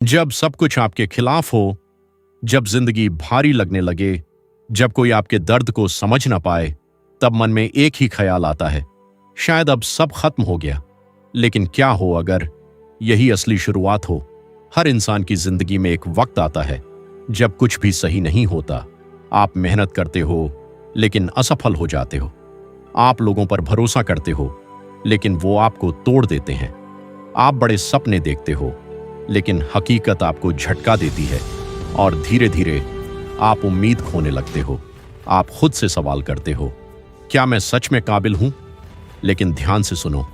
जब सब कुछ आपके खिलाफ हो, जब जिंदगी भारी लगने लगे, जब कोई आपके दर्द को समझ ना पाए, तब मन में एक ही ख्याल आता है, शायद अब सब खत्म हो गया। लेकिन क्या हो अगर यही असली शुरुआत हो। हर इंसान की जिंदगी में एक वक्त आता है जब कुछ भी सही नहीं होता। आप मेहनत करते हो लेकिन असफल हो जाते हो। आप लोगों पर भरोसा करते हो लेकिन वो आपको तोड़ देते हैं। आप बड़े सपने देखते हो लेकिन हकीकत आपको झटका देती है और धीरे धीरे आप उम्मीद खोने लगते हो। आप खुद से सवाल करते हो, क्या मैं सच में काबिल हूं? लेकिन ध्यान से सुनो,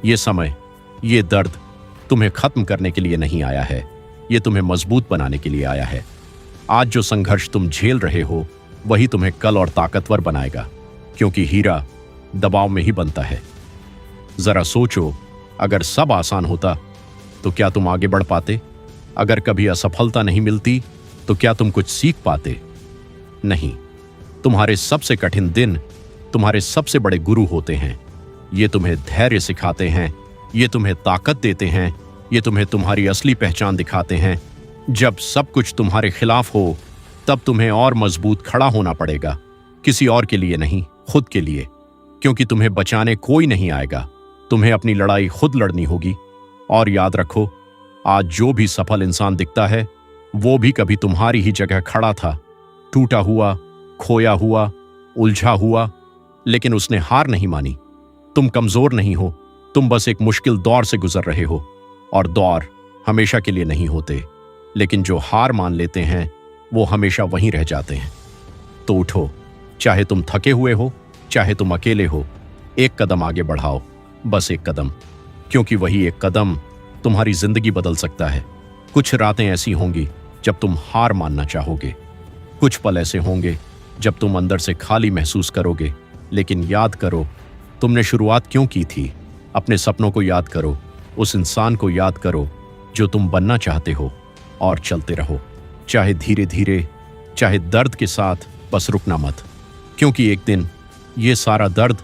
ये समय, ये दर्द तुम्हें खत्म करने के लिए नहीं आया है, ये तुम्हें मजबूत बनाने के लिए आया है। आज जो संघर्ष तुम झेल रहे हो वही तुम्हें कल और ताकतवर बनाएगा, क्योंकि हीरा दबाव में ही बनता है। जरा सोचो, अगर सब आसान होता तो क्या तुम आगे बढ़ पाते? अगर कभी असफलता नहीं मिलती तो क्या तुम कुछ सीख पाते? नहीं। तुम्हारे सबसे कठिन दिन तुम्हारे सबसे बड़े गुरु होते हैं। ये तुम्हें धैर्य सिखाते हैं, ये तुम्हें ताकत देते हैं, ये तुम्हें तुम्हारी असली पहचान दिखाते हैं। जब सब कुछ तुम्हारे खिलाफ हो तब तुम्हें और मजबूत खड़ा होना पड़ेगा, किसी और के लिए नहीं, खुद के लिए। क्योंकि तुम्हें बचाने कोई नहीं आएगा, तुम्हें अपनी लड़ाई खुद लड़नी होगी। और याद रखो, आज जो भी सफल इंसान दिखता है वो भी कभी तुम्हारी ही जगह खड़ा था, टूटा हुआ, खोया हुआ, उलझा हुआ, लेकिन उसने हार नहीं मानी। तुम कमजोर नहीं हो, तुम बस एक मुश्किल दौर से गुजर रहे हो। और दौर हमेशा के लिए नहीं होते, लेकिन जो हार मान लेते हैं वो हमेशा वहीं रह जाते हैं। तो उठो, चाहे तुम थके हुए हो, चाहे तुम अकेले हो, एक कदम आगे बढ़ाओ, बस एक कदम। क्योंकि वही एक कदम तुम्हारी जिंदगी बदल सकता है। कुछ रातें ऐसी होंगी जब तुम हार मानना चाहोगे, कुछ पल ऐसे होंगे जब तुम अंदर से खाली महसूस करोगे। लेकिन याद करो, तुमने शुरुआत क्यों की थी। अपने सपनों को याद करो, उस इंसान को याद करो जो तुम बनना चाहते हो, और चलते रहो, चाहे धीरे धीरे, चाहे दर्द के साथ, बस रुकना मत। क्योंकि एक दिन ये सारा दर्द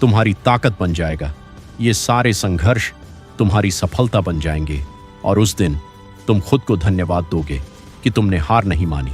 तुम्हारी ताकत बन जाएगा, ये सारे संघर्ष तुम्हारी सफलता बन जाएंगे। और उस दिन तुम खुद को धन्यवाद दोगे कि तुमने हार नहीं मानी।